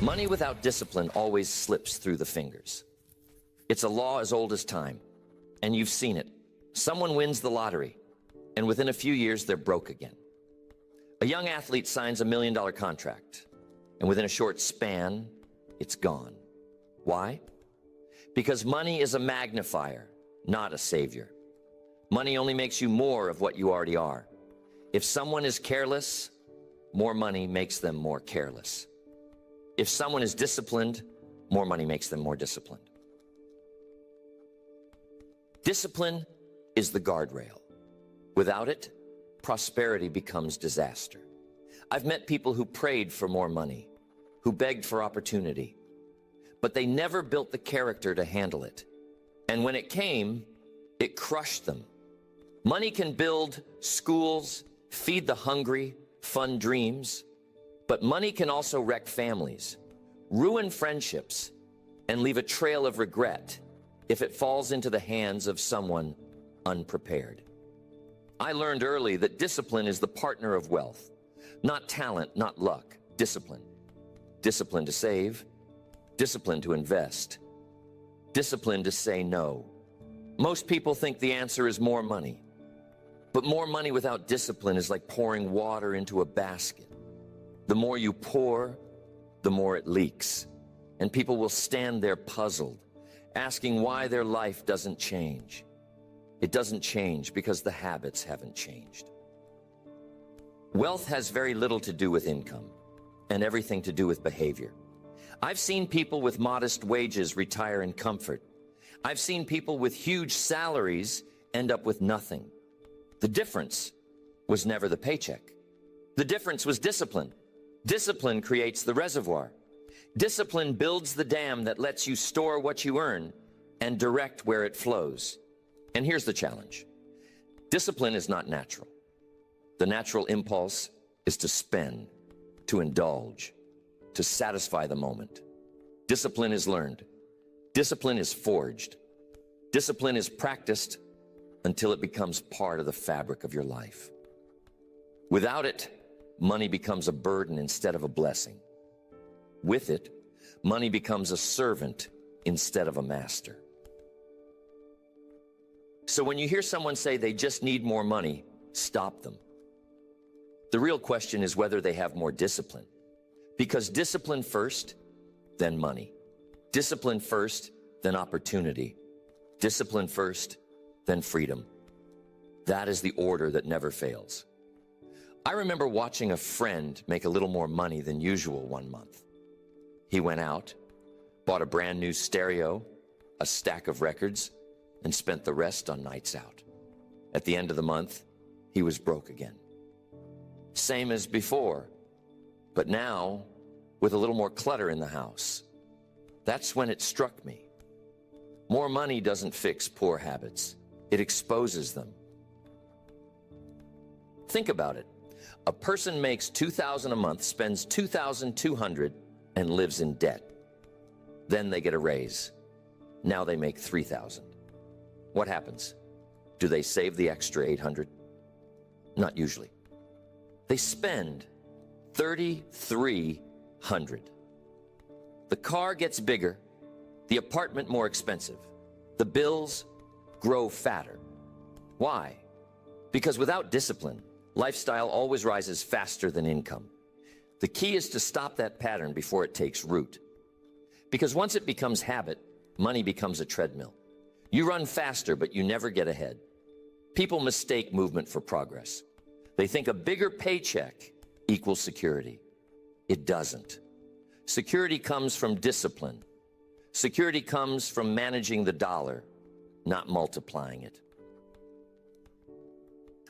Money without discipline always slips through the fingers. It's a law as old as time, and you've seen it. Someone wins the lottery, and within a few years, they're broke again. A young athlete signs $1 million contract, and within a short span, it's gone. Why? Because money is a magnifier, not a savior. Money only makes you more of what you already are. If someone is careless, more money makes them more careless. If someone is disciplined, more money makes them more disciplined. Discipline is the guardrail. Without it, prosperity becomes disaster. I've met people who prayed for more money, who begged for opportunity, but they never built the character to handle it. And when it came, it crushed them. Money can build schools, feed the hungry, fund dreams, but money can also wreck families, ruin friendships, and leave a trail of regret if it falls into the hands of someone unprepared. I learned early that discipline is the partner of wealth. Not talent, not luck, discipline. Discipline to save, discipline to invest, discipline to say no. Most people think the answer is more money, but more money without discipline is like pouring water into a basket. The more you pour, the more it leaks, and people will stand there puzzled, asking why their life doesn't change. It doesn't change because the habits haven't changed. Wealth has very little to do with income and everything to do with behavior. I've seen people with modest wages retire in comfort. I've seen people with huge salaries end up with nothing. The difference was never the paycheck. The difference was discipline. Discipline creates the reservoir. Discipline builds the dam that lets you store what you earn and direct where it flows. And here's the challenge. Discipline is not natural. The natural impulse is to spend, to indulge, to satisfy the moment. Discipline is learned. Discipline is forged. Discipline is practiced until it becomes part of the fabric of your life. Without it, money becomes a burden instead of a blessing. With it, money becomes a servant instead of a master. So when you hear someone say they just need more money, stop them. The real question is whether they have more discipline. Because discipline first, then money. Discipline first, then opportunity. Discipline first, then freedom. That is the order that never fails. I remember watching a friend make a little more money than usual one month. He went out, bought a brand new stereo, a stack of records, and spent the rest on nights out. At the end of the month, he was broke again. Same as before, but now with a little more clutter in the house. That's when it struck me. More money doesn't fix poor habits. It exposes them. Think about it. A person makes $2,000 a month, spends $2,200, and lives in debt. Then they get a raise. Now they make $3,000. What happens? Do they save the extra $800? Not usually. They spend $3,300. The car gets bigger, the apartment more expensive. The bills grow fatter. Why? Because without discipline, lifestyle always rises faster than income. The key is to stop that pattern before it takes root. Because once it becomes habit, money becomes a treadmill. You run faster, but you never get ahead. People mistake movement for progress. They think a bigger paycheck equals security. It doesn't. Security comes from discipline. Security comes from managing the dollar, not multiplying it.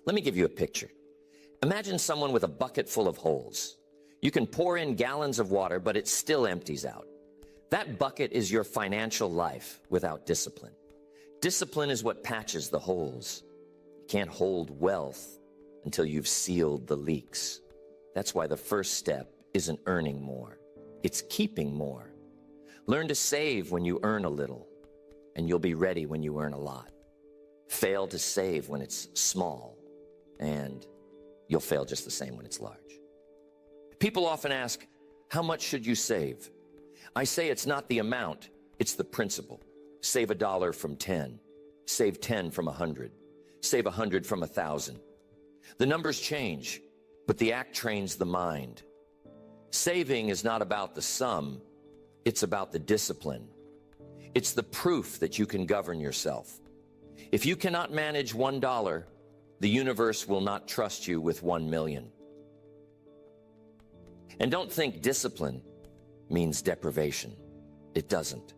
Let me give you a picture. Imagine someone with a bucket full of holes. You can pour in gallons of water, but it still empties out. That bucket is your financial life without discipline. Discipline is what patches the holes. You can't hold wealth until you've sealed the leaks. That's why the first step isn't earning more. It's keeping more. Learn to save when you earn a little, and you'll be ready when you earn a lot. Fail to save when it's small, and you'll fail just the same when it's large. People often ask, how much should you save? I say it's not the amount, it's the principle. Save $1 from 10. Save 10 from 100. Save 100 from 1,000. The numbers change, but the act trains the mind. Saving is not about the sum, it's about the discipline. It's the proof that you can govern yourself. If you cannot manage $1, the universe will not trust you with 1 million. And don't think discipline means deprivation. It doesn't.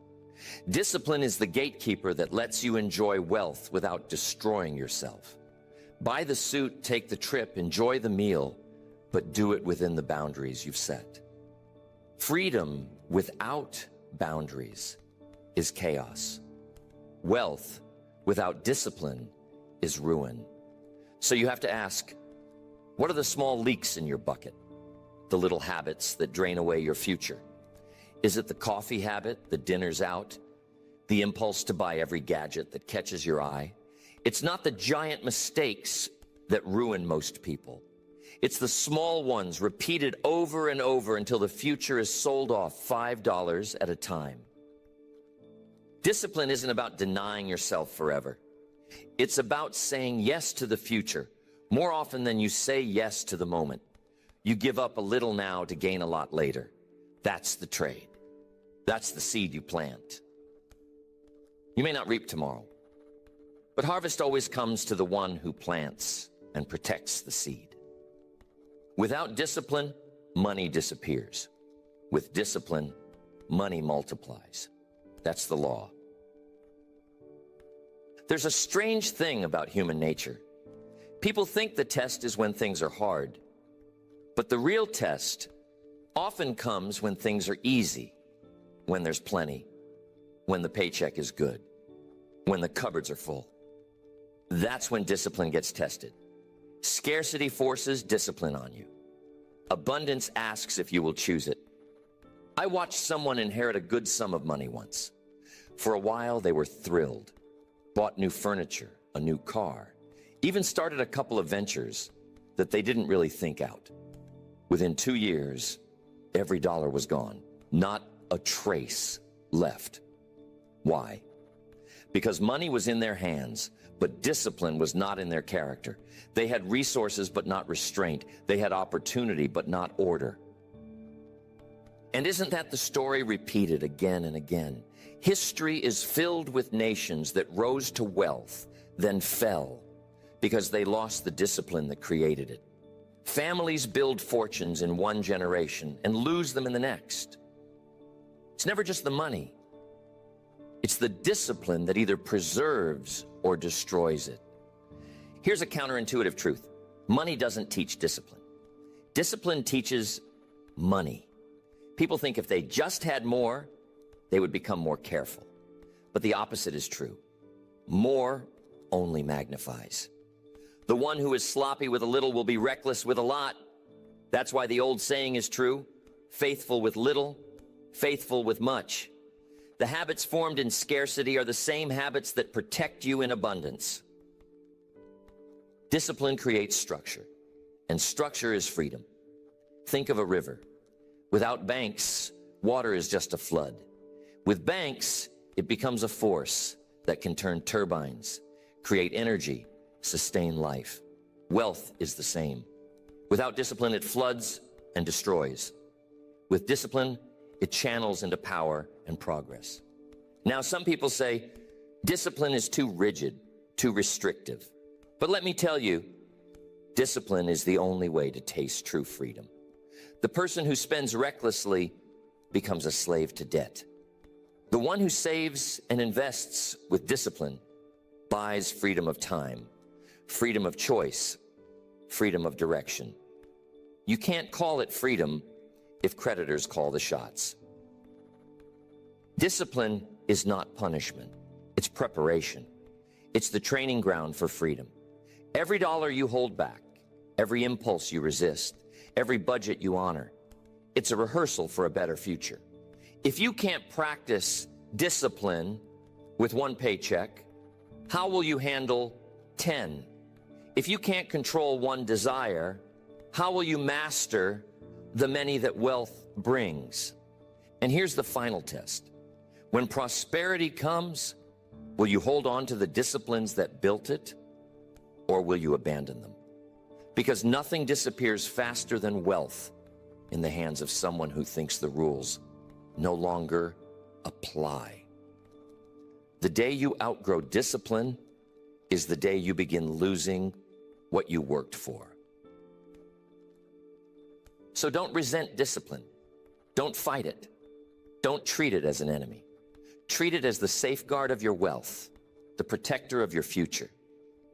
Discipline is the gatekeeper that lets you enjoy wealth without destroying yourself. Buy the suit, take the trip, enjoy the meal, but do it within the boundaries you've set. Freedom without boundaries is chaos. Wealth without discipline is ruin. So you have to ask, what are the small leaks in your bucket? The little habits that drain away your future? Is it the coffee habit, the dinner's out, the impulse to buy every gadget that catches your eye? It's not the giant mistakes that ruin most people. It's the small ones repeated over and over until the future is sold off $5 at a time. Discipline isn't about denying yourself forever. It's about saying yes to the future more often than you say yes to the moment. You give up a little now to gain a lot later. That's the trade. That's the seed you plant. You may not reap tomorrow, but harvest always comes to the one who plants and protects the seed. Without discipline, money disappears. With discipline, money multiplies. That's the law. There's a strange thing about human nature. People think the test is when things are hard, but the real test often comes when things are easy, when there's plenty, when the paycheck is good, when the cupboards are full. That's when discipline gets tested. Scarcity forces discipline on you. Abundance asks if you will choose it. I watched someone inherit a good sum of money once. For a while, they were thrilled, bought new furniture, a new car, even started a couple of ventures that they didn't really think out. Within 2 years, every dollar was gone, not a trace left. Why? Because money was in their hands, but discipline was not in their character. They had resources, but not restraint. They had opportunity, but not order. And isn't that the story repeated again and again? History is filled with nations that rose to wealth, then fell, because they lost the discipline that created it. Families build fortunes in one generation and lose them in the next. It's never just the money. It's the discipline that either preserves or destroys it. Here's a counterintuitive truth. Money doesn't teach discipline. Discipline teaches money. People think if they just had more, they would become more careful. But the opposite is true. More only magnifies. The one who is sloppy with a little will be reckless with a lot. That's why the old saying is true. Faithful with little, faithful with much. The habits formed in scarcity are the same habits that protect you in abundance. Discipline creates structure, and structure is freedom. Think of a river. Without banks, water is just a flood. With banks, it becomes a force that can turn turbines, create energy, sustain life. Wealth is the same. Without discipline, it floods and destroys. With discipline, it channels into power and progress. Now, some people say discipline is too rigid, too restrictive. But let me tell you, discipline is the only way to taste true freedom. The person who spends recklessly becomes a slave to debt. The one who saves and invests with discipline buys freedom of time, freedom of choice, freedom of direction. You can't call it freedom if creditors call the shots. Discipline is not punishment. It's preparation. It's the training ground for freedom. Every dollar you hold back, every impulse you resist, every budget you honor, it's a rehearsal for a better future. If you can't practice discipline with one paycheck, how will you handle 10? If you can't control one desire, how will you master the many that wealth brings? And here's the final test. When prosperity comes, will you hold on to the disciplines that built it, or will you abandon them? Because nothing disappears faster than wealth in the hands of someone who thinks the rules no longer apply. The day you outgrow discipline is the day you begin losing what you worked for. So don't resent discipline. Don't fight it. Don't treat it as an enemy. Treat it as the safeguard of your wealth, the protector of your future,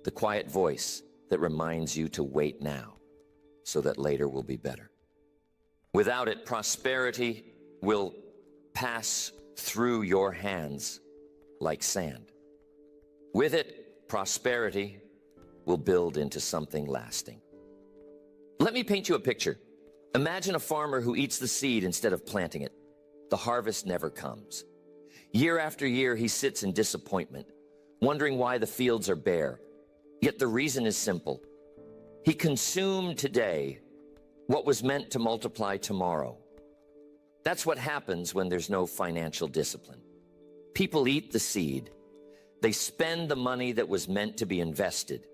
the quiet voice that reminds you to wait now so that later will be better. Without it, prosperity will pass through your hands like sand. With it, prosperity will build into something lasting. Let me paint you a picture. Imagine a farmer who eats the seed instead of planting it. The harvest never comes. Year after year, he sits in disappointment, wondering why the fields are bare. Yet the reason is simple. He consumed today what was meant to multiply tomorrow. That's what happens when there's no financial discipline. People eat the seed. They spend the money that was meant to be invested.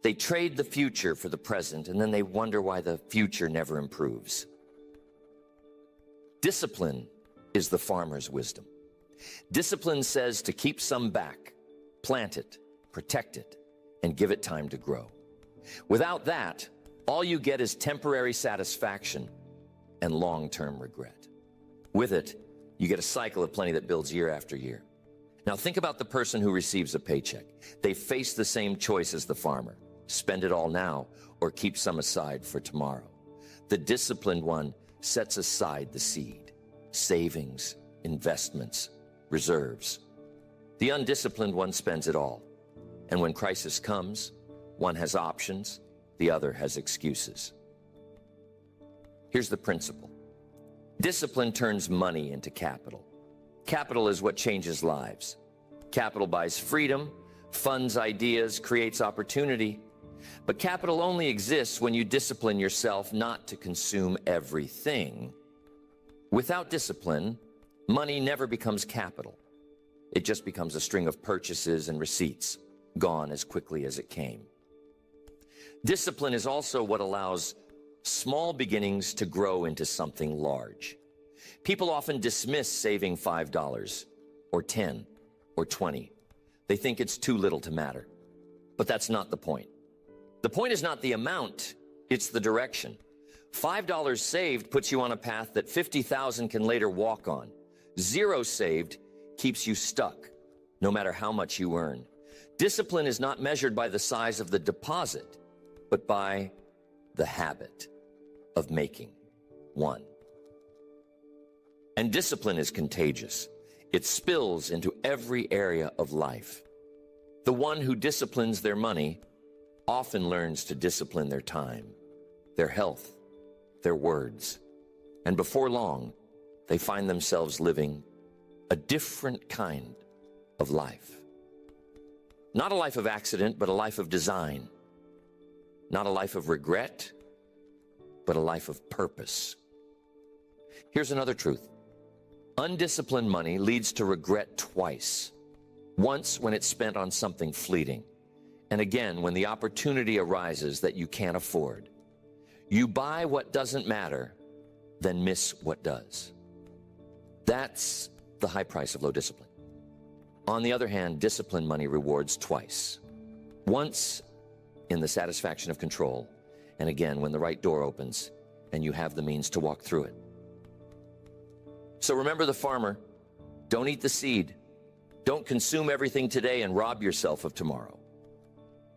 They trade the future for the present, and then they wonder why the future never improves. Discipline is the farmer's wisdom. Discipline says to keep some back, plant it, protect it, and give it time to grow. Without that, all you get is temporary satisfaction and long-term regret. With it, you get a cycle of plenty that builds year after year. Now think about the person who receives a paycheck. They face the same choice as the farmer. Spend it all now or keep some aside for tomorrow. The disciplined one sets aside the seed, savings, investments, reserves. The undisciplined one spends it all. And when crisis comes, one has options, the other has excuses. Here's the principle. Discipline turns money into capital. Capital is what changes lives. Capital buys freedom, funds ideas, creates opportunity. But capital only exists when you discipline yourself not to consume everything. Without discipline, money never becomes capital. It just becomes a string of purchases and receipts, gone as quickly as it came. Discipline is also what allows small beginnings to grow into something large. People often dismiss saving $5 or 10 or 20. They think it's too little to matter. But that's not the point. The point is not the amount, it's the direction. $5 saved puts you on a path that 50,000 can later walk on. 0 saved keeps you stuck, no matter how much you earn. Discipline is not measured by the size of the deposit, but by the habit of making one. And discipline is contagious. It spills into every area of life. The one who disciplines their money often learns to discipline their time, their health, their words. And before long, they find themselves living a different kind of life. Not a life of accident, but a life of design. Not a life of regret, but a life of purpose. Here's another truth. Undisciplined money leads to regret twice. Once when it's spent on something fleeting, and again when the opportunity arises that you can't afford. You buy what doesn't matter, then miss what does. That's the high price of low discipline. On the other hand, disciplined money rewards twice. Once in the satisfaction of control, and again when the right door opens and you have the means to walk through it. So remember the farmer. Don't eat the seed. Don't consume everything today and rob yourself of tomorrow.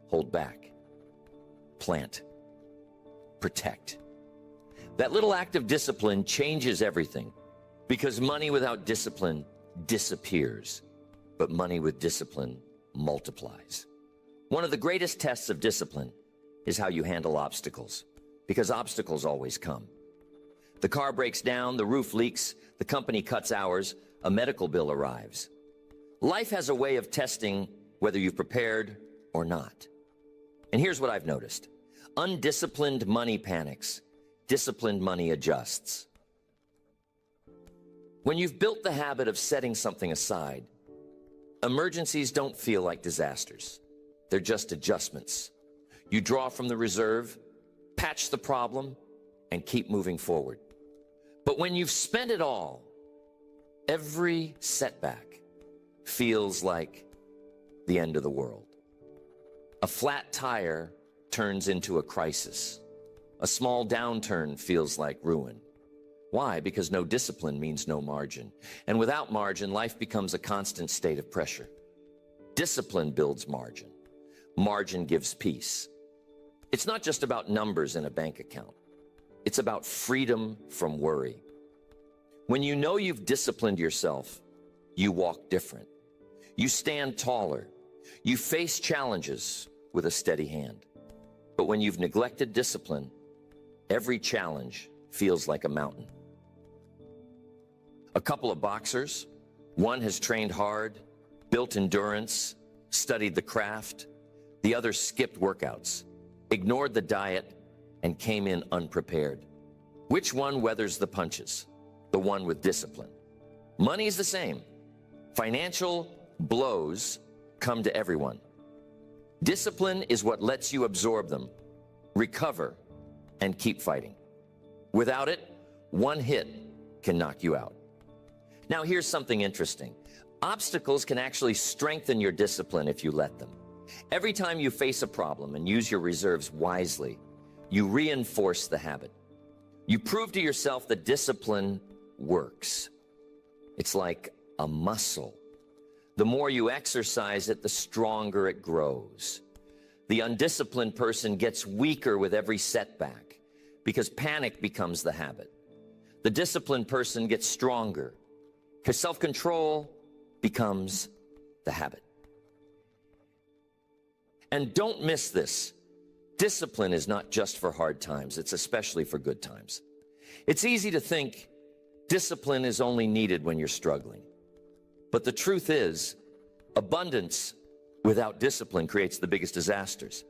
Hold back. Plant. Protect. That little act of discipline changes everything, because money without discipline disappears, but money with discipline multiplies. One of the greatest tests of discipline is how you handle obstacles, because obstacles always come. The car breaks down, the roof leaks, the company cuts hours, a medical bill arrives. Life has a way of testing whether you've prepared or not. And here's what I've noticed. Undisciplined money panics. Disciplined money adjusts. When you've built the habit of setting something aside, emergencies don't feel like disasters. They're just adjustments. You draw from the reserve, patch the problem, and keep moving forward. But when you've spent it all, every setback feels like the end of the world. A flat tire turns into a crisis. A small downturn feels like ruin. Why? Because no discipline means no margin. And without margin, life becomes a constant state of pressure. Discipline builds margin. Margin gives peace. It's not just about numbers in a bank account. It's about freedom from worry. When you know you've disciplined yourself, you walk different. You stand taller. You face challenges with a steady hand. But when you've neglected discipline, every challenge feels like a mountain. A couple of boxers, one has trained hard, built endurance, studied the craft. The other skipped workouts, ignored the diet, and came in unprepared. Which one weathers the punches? The one with discipline. Money is the same. Financial blows come to everyone. Discipline is what lets you absorb them, recover, and keep fighting. Without it, one hit can knock you out. Now, here's something interesting. Obstacles can actually strengthen your discipline if you let them. Every time you face a problem and use your reserves wisely, you reinforce the habit. You prove to yourself that discipline works. It's like a muscle. The more you exercise it, the stronger it grows. The undisciplined person gets weaker with every setback because panic becomes the habit. The disciplined person gets stronger because self-control becomes the habit. And don't miss this. Discipline is not just for hard times, it's especially for good times. It's easy to think discipline is only needed when you're struggling. But the truth is, abundance without discipline creates the biggest disasters.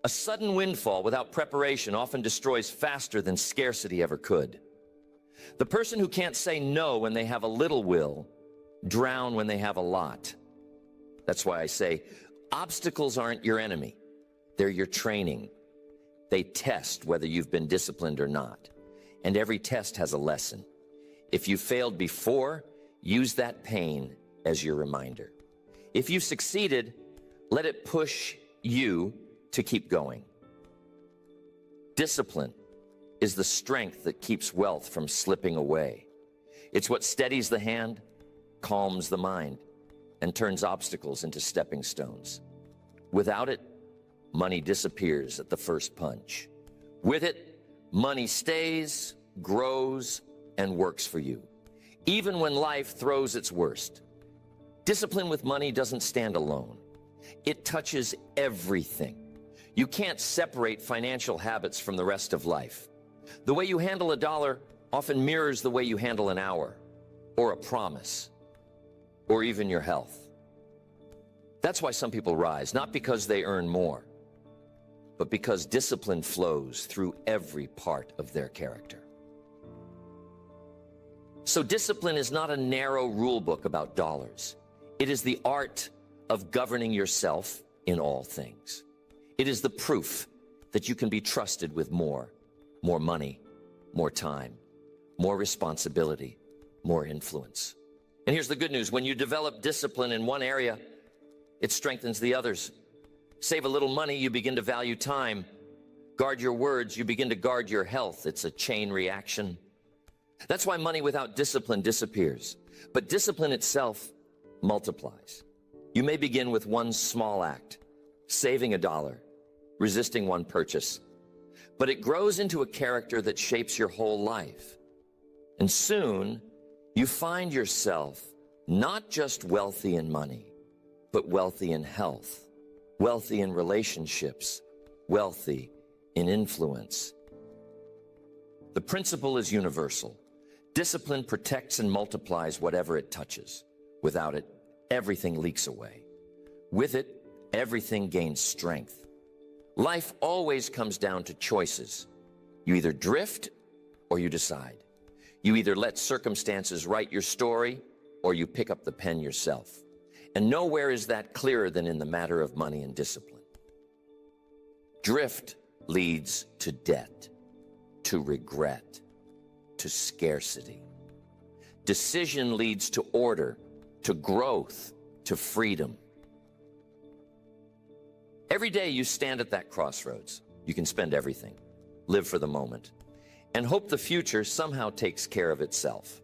A sudden windfall without preparation often destroys faster than scarcity ever could. The person who can't say no when they have a little will drown when they have a lot. That's why I say, obstacles aren't your enemy. They're your training. They test whether you've been disciplined or not. And every test has a lesson. If you failed before, use that pain as your reminder. If you succeeded, let it push you to keep going. Discipline is the strength that keeps wealth from slipping away. It's what steadies the hand, calms the mind, and turns obstacles into stepping stones. Without it, money disappears at the first punch. With it, money stays, grows, and works for you, even when life throws its worst. Discipline with money doesn't stand alone. It touches everything. You can't separate financial habits from the rest of life. The way you handle a dollar often mirrors the way you handle an hour, or a promise, or even your health. That's why some people rise, not because they earn more, but because discipline flows through every part of their character. So discipline is not a narrow rule book about dollars. It is the art of governing yourself in all things. It is the proof that you can be trusted with more money, more time, more responsibility, more influence. And here's the good news. When you develop discipline in one area, it strengthens the others. Save a little money, you begin to value time. Guard your words, you begin to guard your health. It's a chain reaction. That's why money without discipline disappears. But discipline itself multiplies. You may begin with one small act, saving $1, resisting one purchase. But it grows into a character that shapes your whole life. And soon, you find yourself not just wealthy in money, but wealthy in health, wealthy in relationships, wealthy in influence. The principle is universal. Discipline protects and multiplies whatever it touches. Without it, everything leaks away. With it, everything gains strength. Life always comes down to choices. You either drift or you decide. You either let circumstances write your story or you pick up the pen yourself. And nowhere is that clearer than in the matter of money and discipline. Drift leads to debt, to regret, to scarcity. Decision leads to order, to growth, to freedom. Every day you stand at that crossroads. You can spend everything, live for the moment, and hope the future somehow takes care of itself.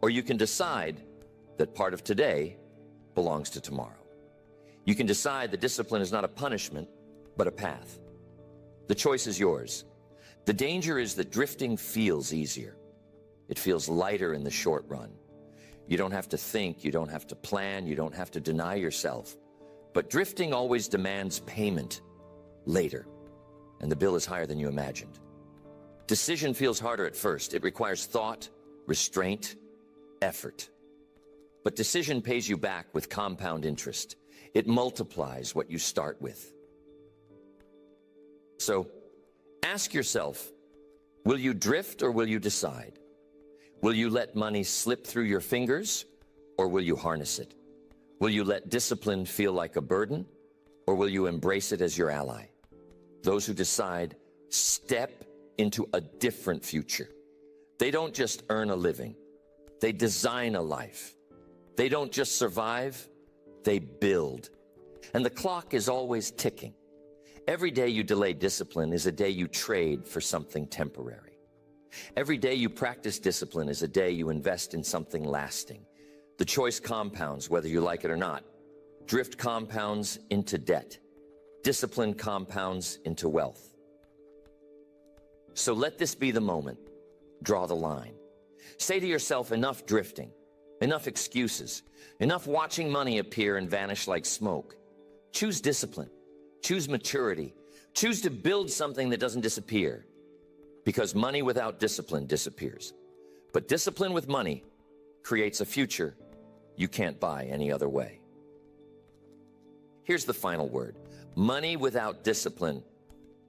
Or you can decide that part of today belongs to tomorrow. You can decide that discipline is not a punishment, but a path. The choice is yours. The danger is that drifting feels easier. It feels lighter in the short run. You don't have to think, you don't have to plan, you don't have to deny yourself. But drifting always demands payment later, and the bill is higher than you imagined. Decision feels harder at first. It requires thought, restraint, effort. But decision pays you back with compound interest. It multiplies what you start with. So, ask yourself, will you drift or will you decide? Will you let money slip through your fingers or will you harness it? Will you let discipline feel like a burden or will you embrace it as your ally? Those who decide step into a different future. They don't just earn a living. They design a life. They don't just survive, they build. And the clock is always ticking. Every day you delay discipline is a day you trade for something temporary. Every day you practice discipline is a day you invest in something lasting. The choice compounds whether you like it or not. Drift compounds into debt. Discipline compounds into wealth. So let this be the moment. Draw the line. Say to yourself, enough drifting, enough excuses, enough watching money appear and vanish like smoke. Choose discipline. Choose maturity. Choose to build something that doesn't disappear. Because money without discipline disappears. But discipline with money creates a future you can't buy any other way. Here's the final word. Money without discipline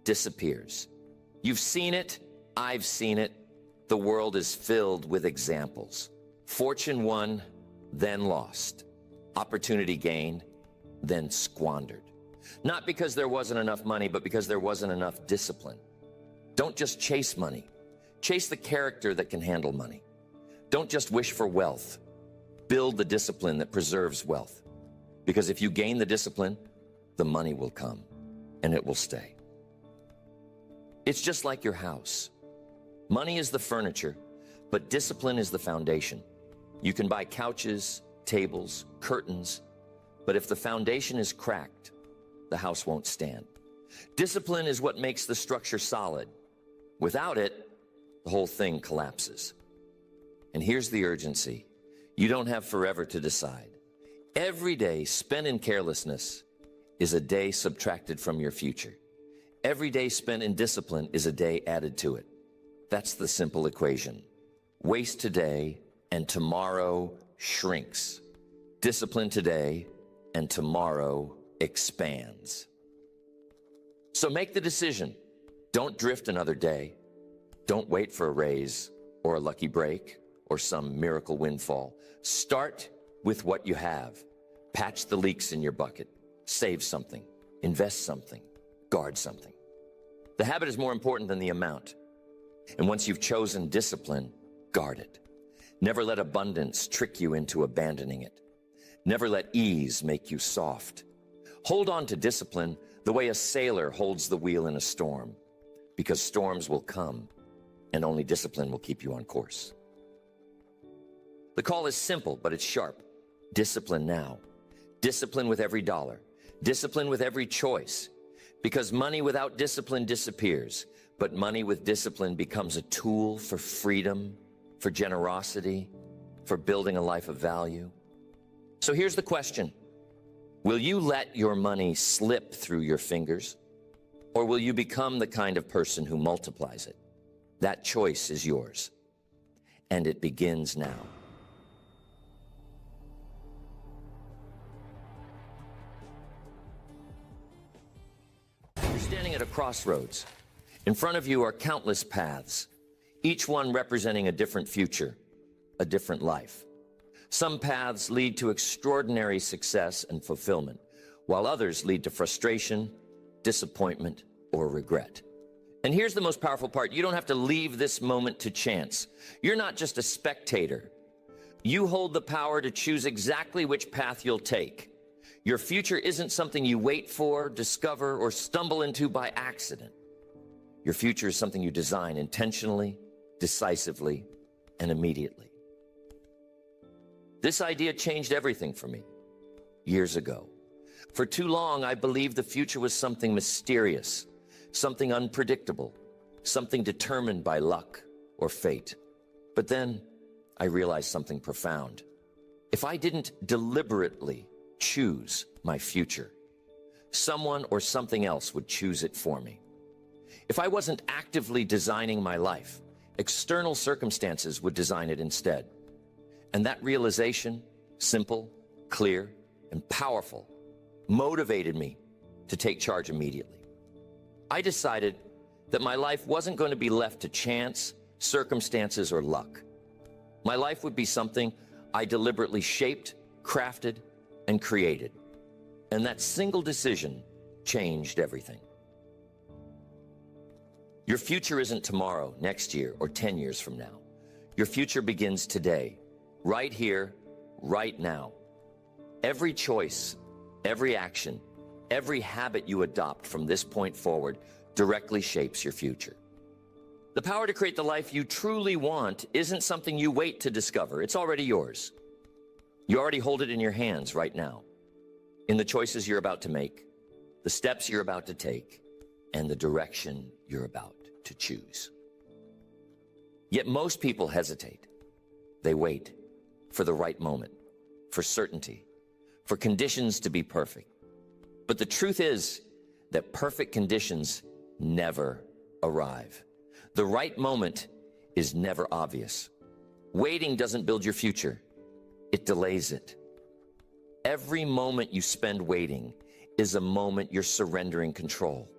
disappears. You've seen it. I've seen it. The world is filled with examples. Fortune won, then lost. Opportunity gained, then squandered. Not because there wasn't enough money, but because there wasn't enough discipline. Don't just chase money. Chase the character that can handle money. Don't just wish for wealth. Build the discipline that preserves wealth. Because if you gain the discipline, the money will come and it will stay. It's just like your house. Money is the furniture, but discipline is the foundation. You can buy couches, tables, curtains, but if the foundation is cracked, the house won't stand. Discipline is what makes the structure solid. Without it, the whole thing collapses. And here's the urgency. You don't have forever to decide. Every day spent in carelessness is a day subtracted from your future. Every day spent in discipline is a day added to it. That's the simple equation. Waste today and tomorrow shrinks. Discipline today and tomorrow expands. So make the decision. Don't drift another day. Don't wait for a raise or a lucky break or some miracle windfall. Start with what you have. Patch the leaks in your bucket. Save something. Invest something. Guard something. The habit is more important than the amount. And once you've chosen discipline, guard it. Never let abundance trick you into abandoning it. Never let ease make you soft. Hold on to discipline the way a sailor holds the wheel in a storm, because storms will come and only discipline will keep you on course. The call is simple, but it's sharp. Discipline now. Discipline with every dollar. Discipline with every choice. Because money without discipline disappears, but money with discipline becomes a tool for freedom, for generosity, for building a life of value. So here's the question. Will you let your money slip through your fingers, or will you become the kind of person who multiplies it? That choice is yours, and it begins now. You're standing at a crossroads. In front of you are countless paths. each one representing a different future, a different life. Some paths lead to extraordinary success and fulfillment, while others lead to frustration, disappointment, or regret. And here's the most powerful part. You don't have to leave this moment to chance. You're not just a spectator. You hold the power to choose exactly which path you'll take. Your future isn't something you wait for, discover, or stumble into by accident. Your future is something you design intentionally, decisively, and immediately. This idea changed everything for me years ago. For too long, I believed the future was something mysterious, something unpredictable, something determined by luck or fate. But then I realized something profound. If I didn't deliberately choose my future, someone or something else would choose it for me. If I wasn't actively designing my life, external circumstances would design it instead. And that realization, simple, clear, and powerful, motivated me to take charge immediately. I decided that my life wasn't going to be left to chance, circumstances, or luck. My life would be something I deliberately shaped, crafted, and created. And that single decision changed everything. Your future isn't tomorrow, next year, or 10 years from now. Your future begins today, right here, right now. Every choice, every action, every habit you adopt from this point forward directly shapes your future. The power to create the life you truly want isn't something you wait to discover. It's already yours. You already hold it in your hands right now, in the choices you're about to make, the steps you're about to take, and the direction you're about to choose. Yet most people hesitate. They wait for the right moment, for certainty, for conditions to be perfect. But the truth is that perfect conditions never arrive. The right moment is never obvious. Waiting doesn't build your future. It delays it. Every moment you spend waiting is a moment you're surrendering control,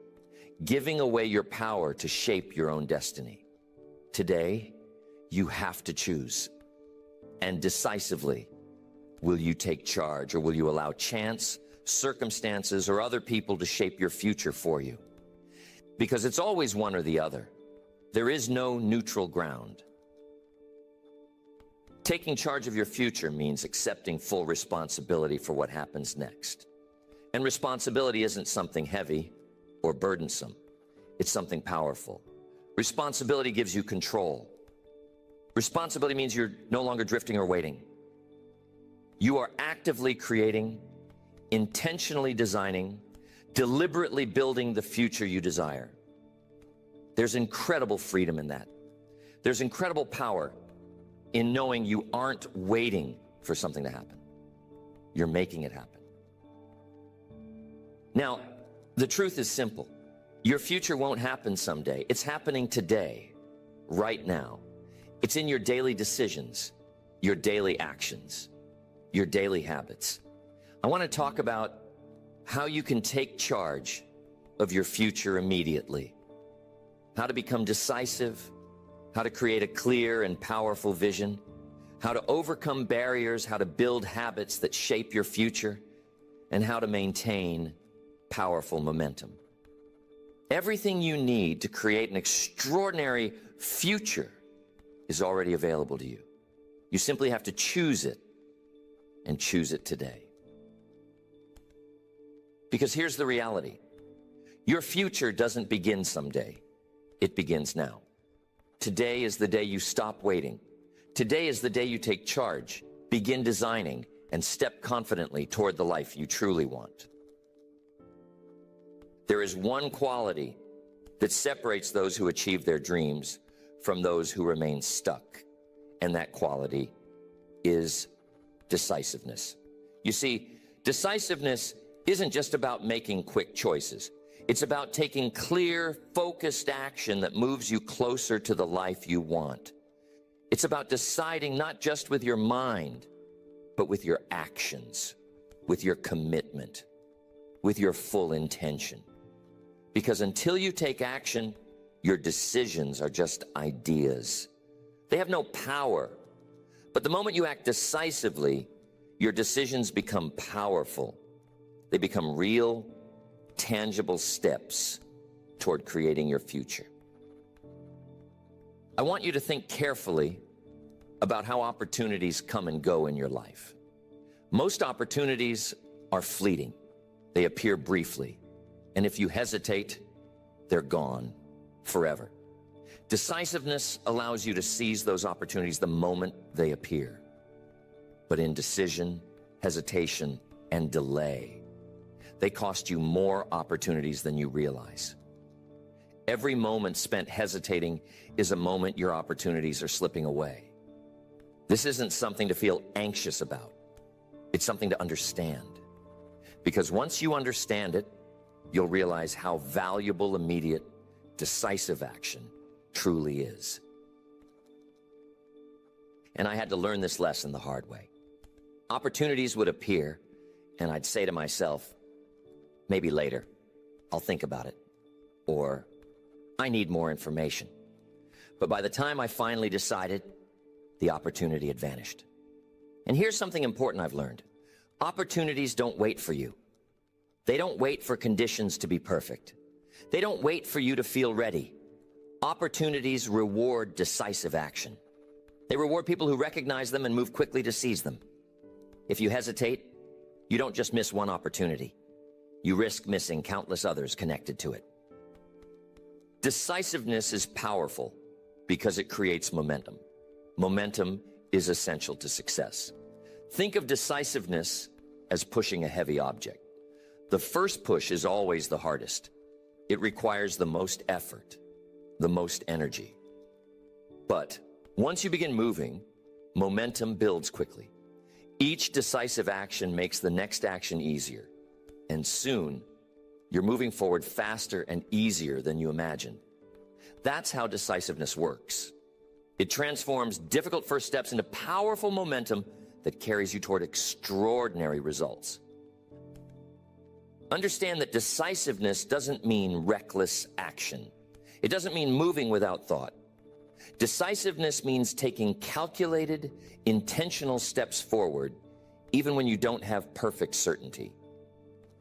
giving away your power to shape your own destiny. Today, you have to choose. And decisively, will you take charge, or will you allow chance, circumstances, or other people to shape your future for you? Because it's always one or the other. There is no neutral ground. Taking charge of your future means accepting full responsibility for what happens next. And responsibility isn't something heavy or burdensome. It's something powerful. Responsibility gives you control. Responsibility means you're no longer drifting or waiting. You are actively creating, intentionally designing, deliberately building the future you desire. There's incredible freedom in that. There's incredible power in knowing you aren't waiting for something to happen. You're making it happen. Now, the truth is simple. Your future won't happen someday. It's happening today, right now. It's in your daily decisions, your daily actions, your daily habits. I want to talk about how you can take charge of your future immediately, how to become decisive, how to create a clear and powerful vision, how to overcome barriers, how to build habits that shape your future, and how to maintain powerful momentum. Everything you need to create an extraordinary future is already available to you. You simply have to choose it, and choose it today. Because here's the reality. Your future doesn't begin someday. It begins now. Today is the day you stop waiting. Today is the day you take charge, begin designing, and step confidently toward the life you truly want. There is one quality that separates those who achieve their dreams from those who remain stuck, and that quality is decisiveness. You see, decisiveness isn't just about making quick choices. It's about taking clear, focused action that moves you closer to the life you want. It's about deciding not just with your mind, but with your actions, with your commitment, with your full intention. Because until you take action, Your decisions are just ideas. They have no power. But the moment you act decisively, your decisions become powerful. They become real, tangible steps toward creating your future. I want you to think carefully about how opportunities come and go in your life. Most opportunities are fleeting. They appear briefly. And if you hesitate, they're gone forever. Decisiveness allows you to seize those opportunities the moment they appear. But indecision, hesitation, and delay, they cost you more opportunities than you realize. Every moment spent hesitating is a moment your opportunities are slipping away. This isn't something to feel anxious about. It's something to understand. Because once you understand it, you'll realize how valuable immediate, decisive action truly is. And I had to learn this lesson the hard way. Opportunities would appear, and I'd say to myself, maybe later, I'll think about it. Or, I need more information. But by the time I finally decided, the opportunity had vanished. And here's something important I've learned. Opportunities don't wait for you. They don't wait for conditions to be perfect. They don't wait for you to feel ready. Opportunities reward decisive action. They reward people who recognize them and move quickly to seize them. If you hesitate, you don't just miss one opportunity. You risk missing countless others connected to it. Decisiveness is powerful because it creates momentum. Momentum is essential to success. Think of decisiveness as pushing a heavy object. The first push is always the hardest. It requires the most effort, the most energy. But once you begin moving, momentum builds quickly. Each decisive action makes the next action easier. And soon, you're moving forward faster and easier than you imagined. That's how decisiveness works. It transforms difficult first steps into powerful momentum that carries you toward extraordinary results. Understand that decisiveness doesn't mean reckless action. It doesn't mean moving without thought. Decisiveness means taking calculated, intentional steps forward, even when you don't have perfect certainty.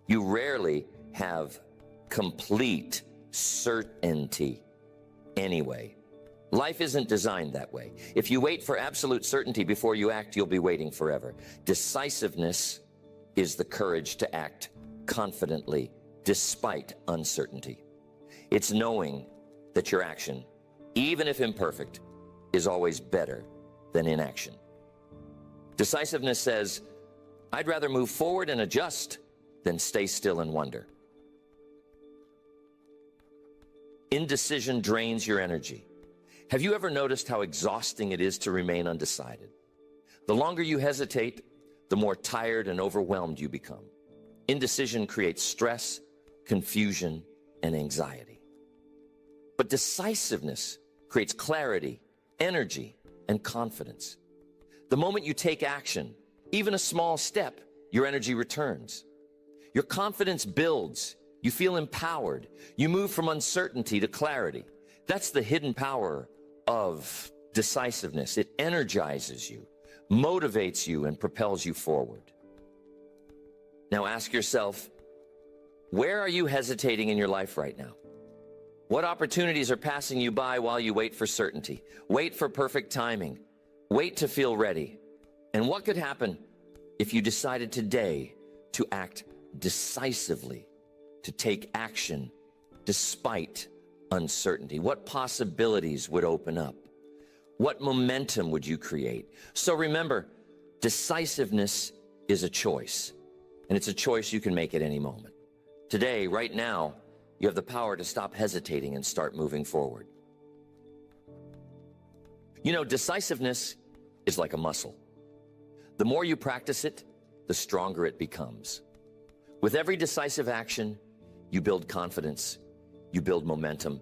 You rarely have complete certainty anyway. Life isn't designed that way. If you wait for absolute certainty before you act, you'll be waiting forever. Decisiveness is the courage to act confidently despite uncertainty. It's knowing that your action, even if imperfect, is always better than inaction. Decisiveness says, I'd rather move forward and adjust than stay still and wonder. Indecision drains your energy. Have you ever noticed how exhausting it is to remain undecided? The longer you hesitate, the more tired and overwhelmed you become. Indecision creates stress, confusion, and anxiety. But decisiveness creates clarity, energy, and confidence. The moment you take action, even a small step, your energy returns. Your confidence builds. You feel empowered. You move from uncertainty to clarity. That's the hidden power of decisiveness. It energizes you, motivates you, and propels you forward. Now ask yourself, where are you hesitating in your life right now? What opportunities are passing you by while you wait for certainty? Wait for perfect timing. Wait to feel ready. And what could happen if you decided today to act decisively, to take action despite uncertainty? What possibilities would open up? What momentum would you create? So remember, decisiveness is a choice, and it's a choice you can make at any moment. Today, right now, you have the power to stop hesitating and start moving forward. You know, decisiveness is like a muscle. The more you practice it, the stronger it becomes. With every decisive action, you build confidence, you build momentum,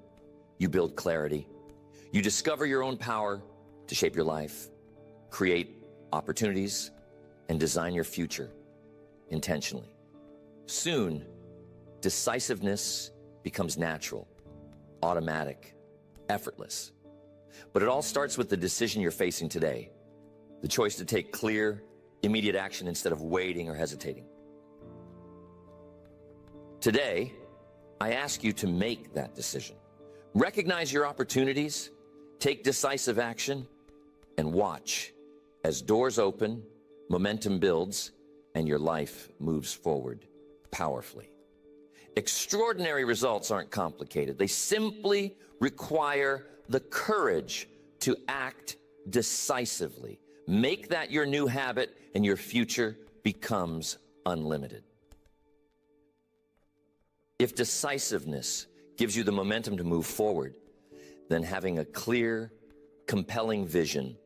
you build clarity. You discover your own power to shape your life, create opportunities, and design your future intentionally. Soon, decisiveness becomes natural, automatic, effortless. But it all starts with the decision you're facing today, the choice to take clear, immediate action instead of waiting or hesitating. Today, I ask you to make that decision. Recognize your opportunities, take decisive action, and watch as doors open, momentum builds, and your life moves forward powerfully. Extraordinary results aren't complicated. They simply require the courage to act decisively. Make that your new habit, and your future becomes unlimited. If decisiveness gives you the momentum to move forward, then having a clear, compelling vision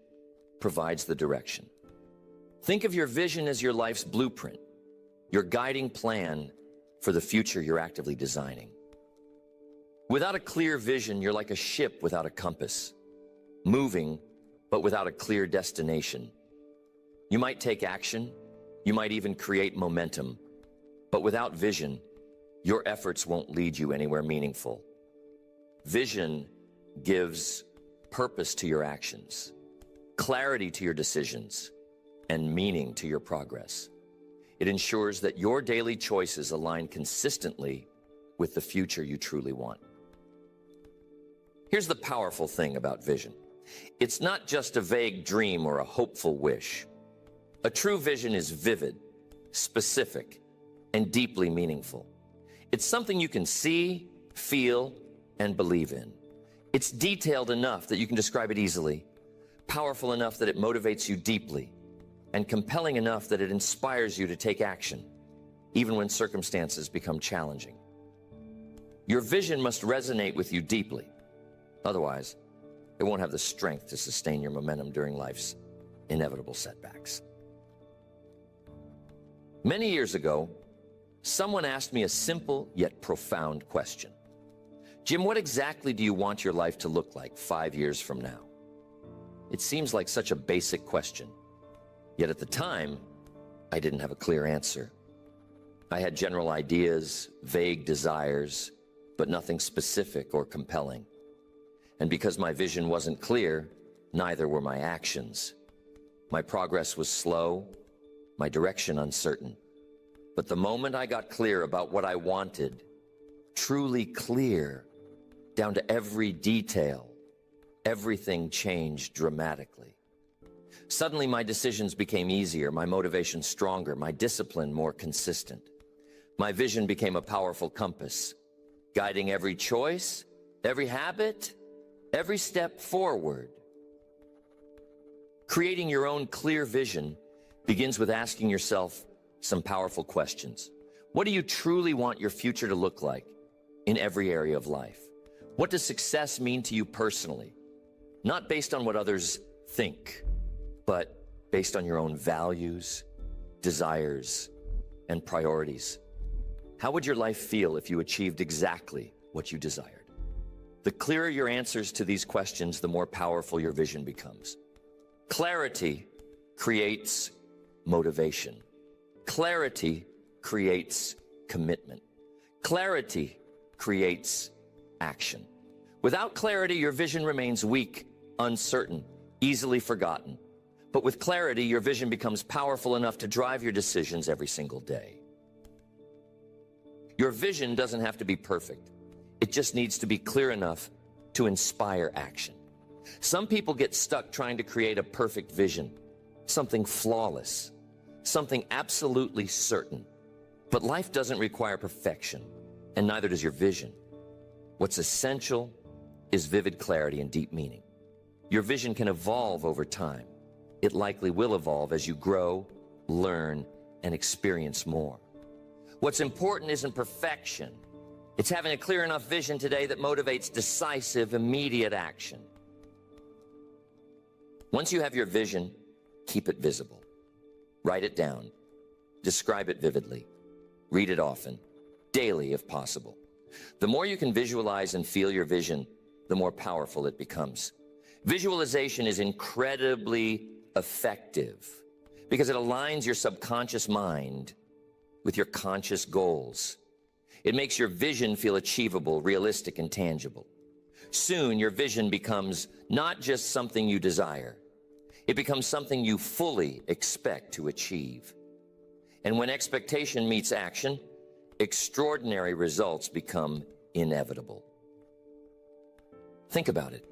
provides the direction. Think of your vision as your life's blueprint, your guiding plan for the future you're actively designing. Without a clear vision, you're like a ship without a compass, moving but without a clear destination. You might take action, you might even create momentum, but without vision, your efforts won't lead you anywhere meaningful. Vision gives purpose to your actions, clarity to your decisions, and meaning to your progress. It ensures that your daily choices align consistently with the future you truly want. Here's the powerful thing about vision. It's not just a vague dream or a hopeful wish. A true vision is vivid, specific, and deeply meaningful. It's something you can see, feel, and believe in. It's detailed enough that you can describe it easily, powerful enough that it motivates you deeply, and compelling enough that it inspires you to take action, even when circumstances become challenging. Your vision must resonate with you deeply. Otherwise, it won't have the strength to sustain your momentum during life's inevitable setbacks. Many years ago, someone asked me a simple yet profound question. Jim, what exactly do you want your life to look like 5 years from now? It seems like such a basic question. Yet at the time, I didn't have a clear answer. I had general ideas, vague desires, but nothing specific or compelling. And because my vision wasn't clear, neither were my actions. My progress was slow, my direction uncertain. But the moment I got clear about what I wanted, truly clear, down to every detail, everything changed dramatically. Suddenly, my decisions became easier, my motivation stronger, my discipline more consistent. My vision became a powerful compass, guiding every choice, every habit, every step forward. Creating your own clear vision begins with asking yourself some powerful questions. What do you truly want your future to look like in every area of life? What does success mean to you personally? Not based on what others think, but based on your own values, desires, and priorities. How would your life feel if you achieved exactly what you desired? The clearer your answers to these questions, the more powerful your vision becomes. Clarity creates motivation. Clarity creates commitment. Clarity creates action. Without clarity, your vision remains weak, uncertain, easily forgotten. But with clarity, your vision becomes powerful enough to drive your decisions every single day. Your vision doesn't have to be perfect. It just needs to be clear enough to inspire action. Some people get stuck trying to create a perfect vision, something flawless, something absolutely certain. But life doesn't require perfection, and neither does your vision. What's essential is vivid clarity and deep meaning. Your vision can evolve over time. It likely will evolve as you grow, learn, and experience more. What's important isn't perfection. It's having a clear enough vision today that motivates decisive, immediate action. Once you have your vision, keep it visible. Write it down. Describe it vividly. Read it often, daily if possible. The more you can visualize and feel your vision, the more powerful it becomes. Visualization is incredibly effective because it aligns your subconscious mind with your conscious goals. It makes your vision feel achievable, realistic, and tangible. Soon, your vision becomes not just something you desire, it becomes something you fully expect to achieve. And when expectation meets action, extraordinary results become inevitable. Think about it.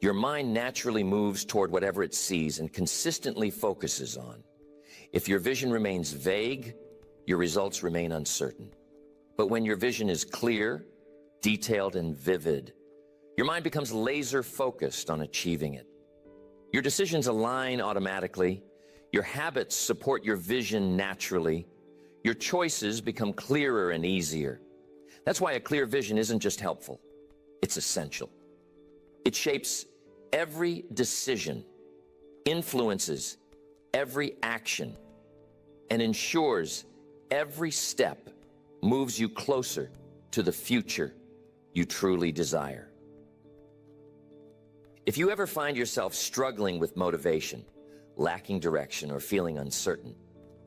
Your mind naturally moves toward whatever it sees and consistently focuses on. If your vision remains vague, your results remain uncertain. But when your vision is clear, detailed, and vivid, your mind becomes laser focused on achieving it. Your decisions align automatically. Your habits support your vision naturally. Your choices become clearer and easier. That's why a clear vision isn't just helpful, it's essential. It shapes every decision, influences every action, and ensures every step moves you closer to the future you truly desire. If you ever find yourself struggling with motivation, lacking direction, or feeling uncertain,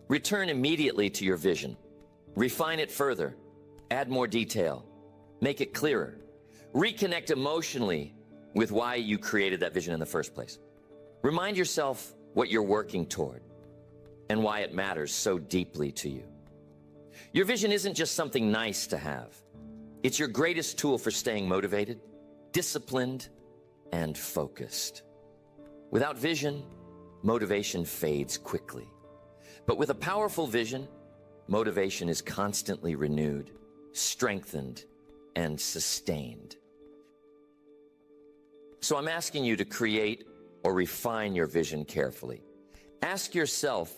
return immediately to your vision. Refine it further. Add more detail. Make it clearer. Reconnect emotionally with why you created that vision in the first place. Remind yourself what you're working toward and why it matters so deeply to you. Your vision isn't just something nice to have. It's your greatest tool for staying motivated, disciplined, and focused. Without vision, motivation fades quickly. But with a powerful vision, motivation is constantly renewed, strengthened, and sustained. So I'm asking you to create or refine your vision carefully. Ask yourself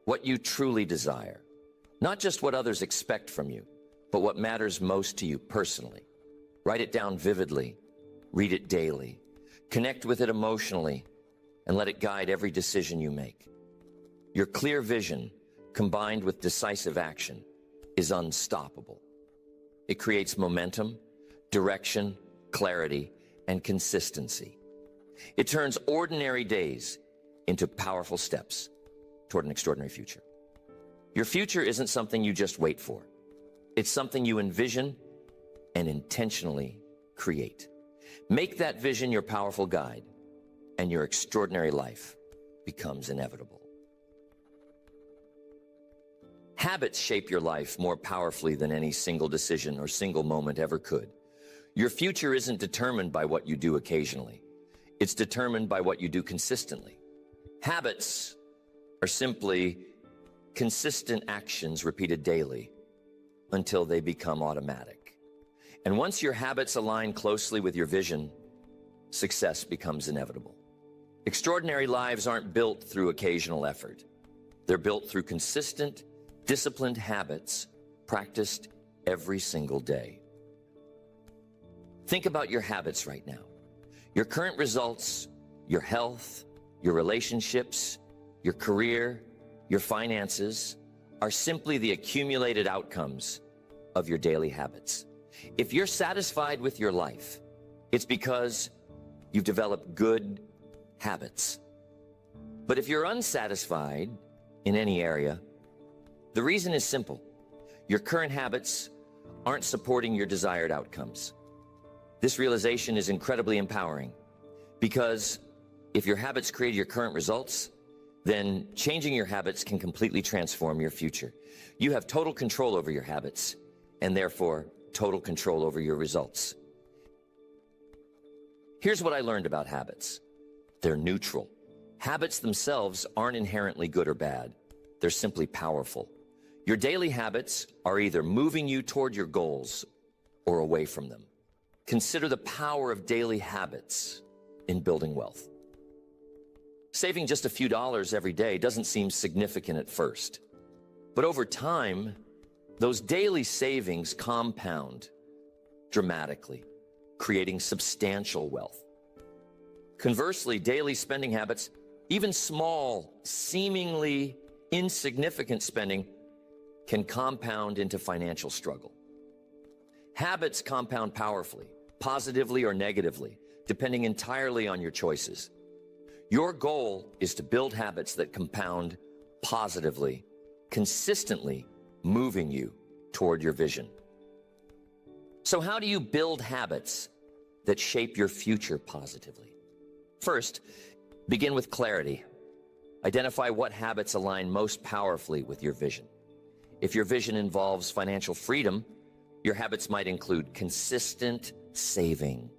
what you truly desire, not just what others expect from you, but what matters most to you personally. Write it down vividly, read it daily, connect with it emotionally, and let it guide every decision you make. Your clear vision, combined with decisive action, is unstoppable. It creates momentum, direction, clarity, and consistency. It turns ordinary days into powerful steps toward an extraordinary future. Your future isn't something you just wait for. It's something you envision and intentionally create. Make that vision your powerful guide, and your extraordinary life becomes inevitable. Habits shape your life more powerfully than any single decision or single moment ever could. Your future isn't determined by what you do occasionally. It's determined by what you do consistently. Habits are simply consistent actions repeated daily until they become automatic. And once your habits align closely with your vision, success becomes inevitable. Extraordinary lives aren't built through occasional effort. They're built through consistent, disciplined habits practiced every single day. Think about your habits right now. Your current results, your health, your relationships, your career, your finances are simply the accumulated outcomes of your daily habits. If you're satisfied with your life, it's because you've developed good habits. But if you're unsatisfied in any area, the reason is simple. Your current habits aren't supporting your desired outcomes. This realization is incredibly empowering because if your habits create your current results, then changing your habits can completely transform your future. You have total control over your habits and therefore total control over your results. Here's what I learned about habits. They're neutral. Habits themselves aren't inherently good or bad. They're simply powerful. Your daily habits are either moving you toward your goals or away from them. Consider the power of daily habits in building wealth. Saving just a few dollars every day doesn't seem significant at first, but over time, those daily savings compound dramatically, creating substantial wealth. Conversely, daily spending habits, even small, seemingly insignificant spending, can compound into financial struggle. Habits compound powerfully, positively or negatively, depending entirely on your choices. Your goal is to build habits that compound positively, consistently moving you toward your vision. So how do you build habits that shape your future positively. First, begin with clarity. Identify what habits align most powerfully with your vision. If your vision involves financial freedom, your habits might include consistent saving,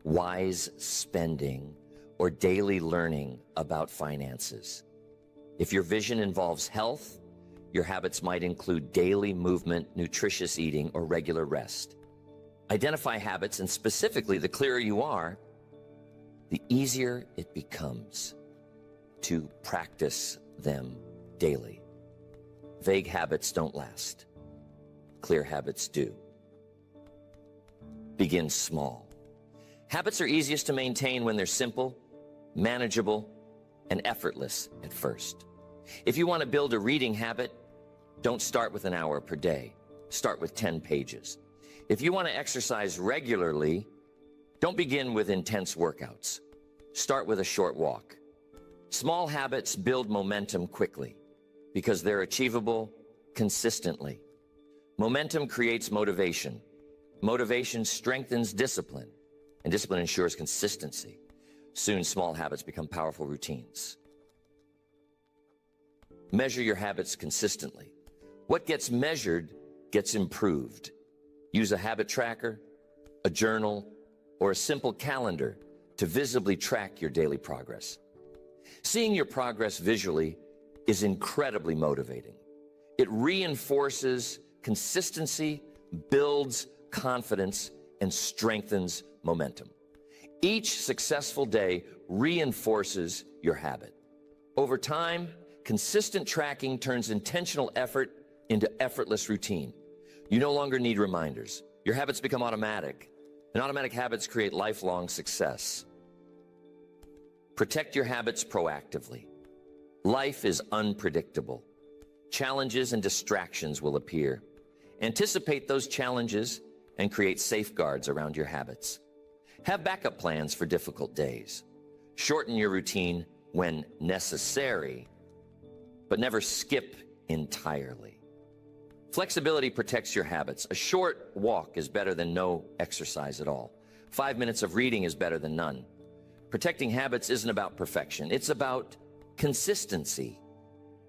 wise spending, or daily learning about finances. If your vision involves health, your habits might include daily movement, nutritious eating, or regular rest. Identify habits, and specifically, the clearer you are, the easier it becomes to practice them daily. Vague habits don't last. Clear habits do. Begin small. Habits are easiest to maintain when they're simple, manageable, and effortless at first. If you want to build a reading habit, don't start with an hour per day. Start with 10 pages. If you want to exercise regularly, don't begin with intense workouts. Start with a short walk. Small habits build momentum quickly because they're achievable consistently. Momentum creates motivation. Motivation strengthens discipline, and discipline ensures consistency. Soon, small habits become powerful routines. Measure your habits consistently. What gets measured gets improved. Use a habit tracker, a journal, or a simple calendar to visibly track your daily progress. Seeing your progress visually is incredibly motivating. It reinforces consistency, builds confidence, and strengthens momentum. Each successful day reinforces your habit. Over time, consistent tracking turns intentional effort into effortless routine. You no longer need reminders. Your habits become automatic, and automatic habits create lifelong success. Protect your habits proactively. Life is unpredictable. Challenges and distractions will appear. Anticipate those challenges and create safeguards around your habits. Have backup plans for difficult days. Shorten your routine when necessary, but never skip entirely. Flexibility protects your habits. A short walk is better than no exercise at all. 5 minutes of reading is better than none. Protecting habits isn't about perfection. It's about consistency,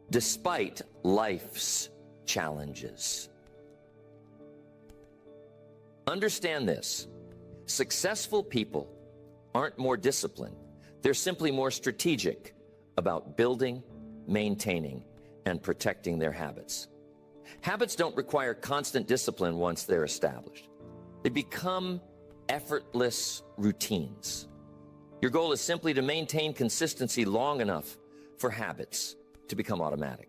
despite life's challenges. Understand this. Successful people aren't more disciplined. They're simply more strategic about building, maintaining, and protecting their habits. Habits don't require constant discipline once they're established. They become effortless routines. Your goal is simply to maintain consistency long enough for habits to become automatic.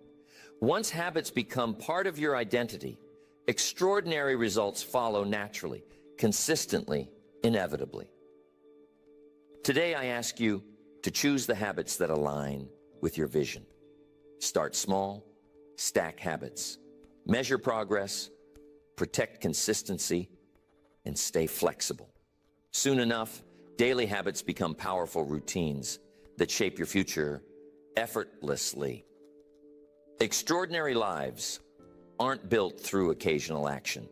Once habits become part of your identity, extraordinary results follow naturally, consistently, inevitably. Today, I ask you to choose the habits that align with your vision. Start small, stack habits, measure progress, protect consistency, and stay flexible. Soon enough, daily habits become powerful routines that shape your future effortlessly. Extraordinary lives aren't built through occasional action.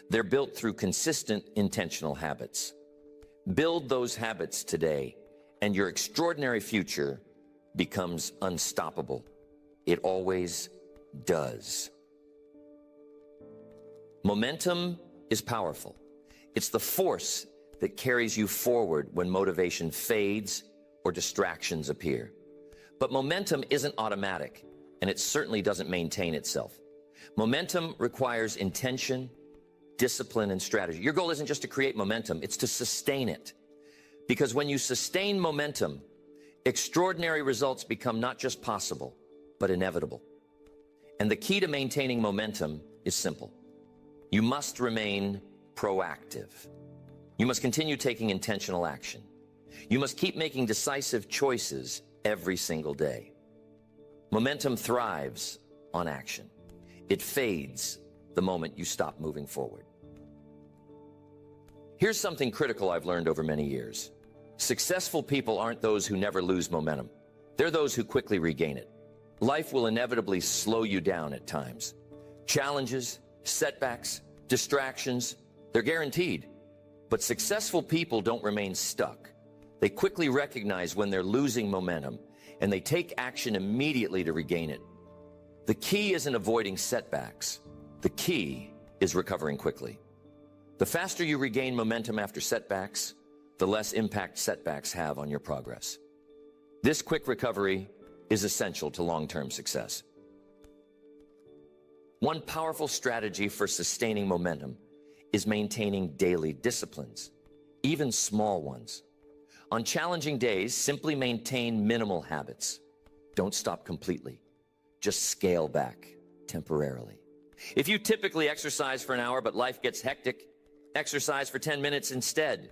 They're built through consistent, intentional habits. Build those habits today, and your extraordinary future becomes unstoppable. It always does. Momentum is powerful. It's the force that carries you forward when motivation fades or distractions appear. But momentum isn't automatic, and it certainly doesn't maintain itself. Momentum requires intention, discipline, and strategy. Your goal isn't just to create momentum, it's to sustain it. Because when you sustain momentum, extraordinary results become not just possible, but inevitable. And the key to maintaining momentum is simple. You must remain proactive. You must continue taking intentional action. You must keep making decisive choices every single day. Momentum thrives on action. It fades the moment you stop moving forward. Here's something critical I've learned over many years. Successful people aren't those who never lose momentum. They're those who quickly regain it. Life will inevitably slow you down at times. Challenges, setbacks, distractions, they're guaranteed. But successful people don't remain stuck. They quickly recognize when they're losing momentum, and they take action immediately to regain it. The key isn't avoiding setbacks. The key is recovering quickly. The faster you regain momentum after setbacks, the less impact setbacks have on your progress. This quick recovery is essential to long-term success. One powerful strategy for sustaining momentum is maintaining daily disciplines, even small ones. On challenging days, simply maintain minimal habits. Don't stop completely. Just scale back temporarily. If you typically exercise for an hour but life gets hectic, exercise for 10 minutes instead.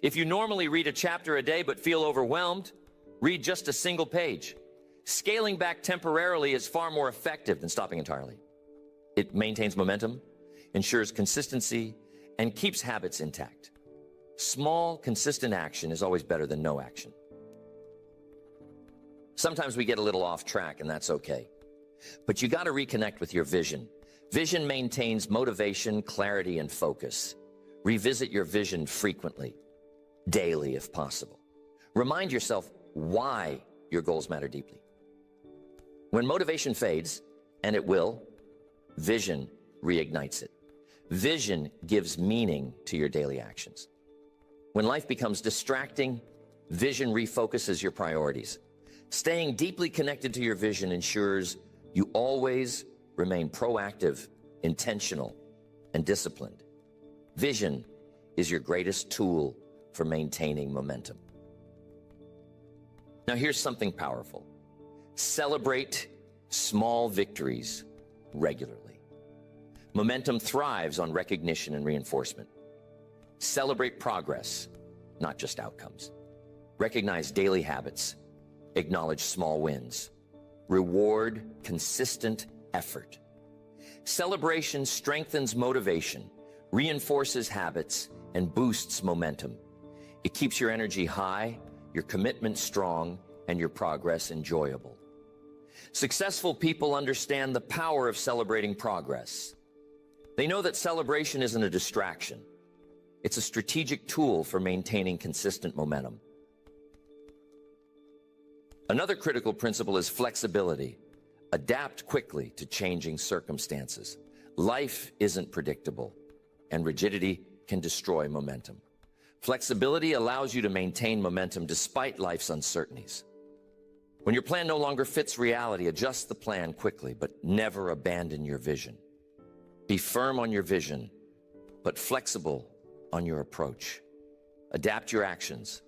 If you normally read a chapter a day but feel overwhelmed, read just a single page. Scaling back temporarily is far more effective than stopping entirely. It maintains momentum, ensures consistency, and keeps habits intact. Small, consistent action is always better than no action. Sometimes we get a little off track, and that's okay. But you got to reconnect with your vision. Vision maintains motivation, clarity, and focus. Revisit your vision frequently, daily if possible. Remind yourself why your goals matter deeply. When motivation fades, and it will, vision reignites it. Vision gives meaning to your daily actions. When life becomes distracting, vision refocuses your priorities. Staying deeply connected to your vision ensures you always remain proactive, intentional, and disciplined. Vision is your greatest tool for maintaining momentum. Now here's something powerful. Celebrate small victories regularly. Momentum thrives on recognition and reinforcement. Celebrate progress, not just outcomes. Recognize daily habits. Acknowledge small wins. Reward consistent effort. Celebration strengthens motivation, reinforces habits, and boosts momentum. It keeps your energy high, your commitment strong, and your progress enjoyable. Successful people understand the power of celebrating progress. They know that celebration isn't a distraction. It's a strategic tool for maintaining consistent momentum. Another critical principle is flexibility. Adapt quickly to changing circumstances. Life isn't predictable, and rigidity can destroy momentum. Flexibility allows you to maintain momentum despite life's uncertainties. When your plan no longer fits reality, adjust the plan quickly, but never abandon your vision. Be firm on your vision, but flexible on your approach. Adapt your actions,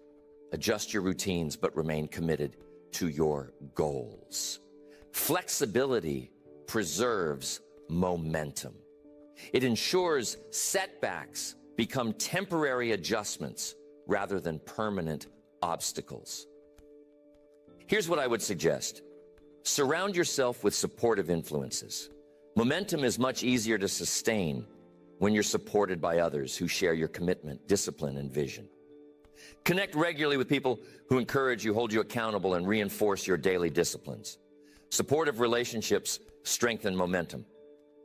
adjust your routines, but remain committed to your goals. Flexibility preserves momentum. It ensures setbacks become temporary adjustments rather than permanent obstacles. Here's what I would suggest. Surround yourself with supportive influences. Momentum is much easier to sustain when you're supported by others who share your commitment, discipline, and vision. Connect regularly with people who encourage you, hold you accountable, and reinforce your daily disciplines. Supportive relationships strengthen momentum.